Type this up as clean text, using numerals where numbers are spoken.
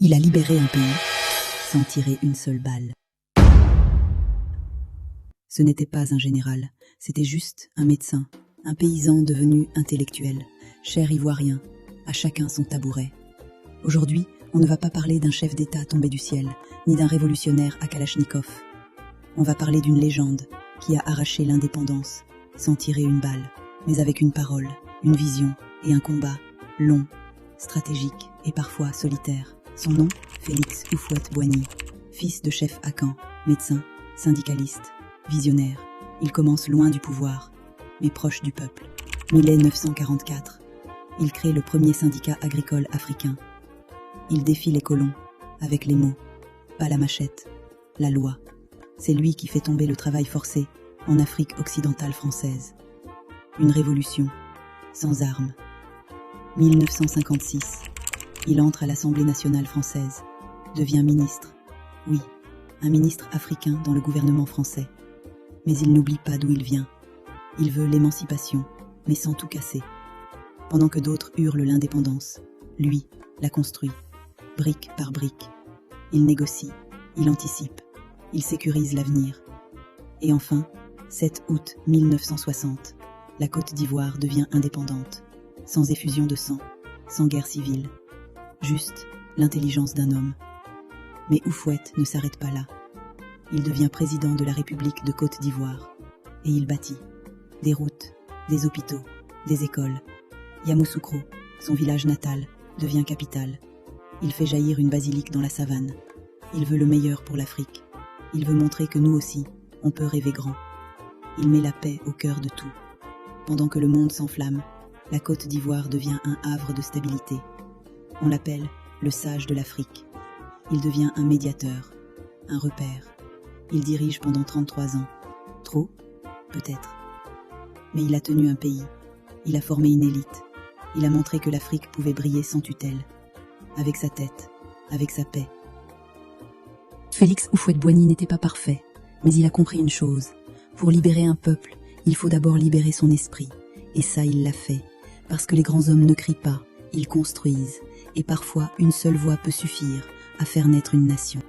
Il a libéré un pays sans tirer une seule balle. Ce n'était pas un général, c'était juste un médecin, un paysan devenu intellectuel, cher ivoirien, à chacun son tabouret. Aujourd'hui, on ne va pas parler d'un chef d'État tombé du ciel, ni d'un révolutionnaire à Kalachnikov. On va parler d'une légende qui a arraché l'indépendance, sans tirer une balle, mais avec une parole, une vision et un combat long, stratégique et parfois solitaire. Son nom, Félix Houphouët-Boigny, fils de chef à Caen, médecin, syndicaliste, visionnaire. Il commence loin du pouvoir, mais proche du peuple. 1944, il crée le premier syndicat agricole africain. Il défie les colons, avec les mots, pas la machette, la loi. C'est lui qui fait tomber le travail forcé en Afrique occidentale française. Une révolution, sans armes. 1956, il entre à l'Assemblée nationale française, devient ministre. Oui, un ministre africain dans le gouvernement français. Mais il n'oublie pas d'où il vient. Il veut l'émancipation, mais sans tout casser. Pendant que d'autres hurlent l'indépendance, lui la construit, brique par brique. Il négocie, il anticipe, il sécurise l'avenir. Et enfin, 7 août 1960, la Côte d'Ivoire devient indépendante, sans effusion de sang, sans guerre civile. Juste l'intelligence d'un homme. Mais Houphouët ne s'arrête pas là. Il devient président de la République de Côte d'Ivoire. Et il bâtit des routes, des hôpitaux, des écoles. Yamoussoukro, son village natal, devient capitale. Il fait jaillir une basilique dans la savane. Il veut le meilleur pour l'Afrique. Il veut montrer que nous aussi, on peut rêver grand. Il met la paix au cœur de tout. Pendant que le monde s'enflamme, la Côte d'Ivoire devient un havre de stabilité. On l'appelle le sage de l'Afrique. Il devient un médiateur, un repère. Il dirige pendant 33 ans. Trop ? Peut-être. Mais il a tenu un pays. Il a formé une élite. Il a montré que l'Afrique pouvait briller sans tutelle. Avec sa tête, avec sa paix. Félix Houphouët-Boigny n'était pas parfait, mais il a compris une chose. Pour libérer un peuple, il faut d'abord libérer son esprit. Et ça, il l'a fait. Parce que les grands hommes ne crient pas, ils construisent. Et parfois, une seule voix peut suffire à faire naître une nation.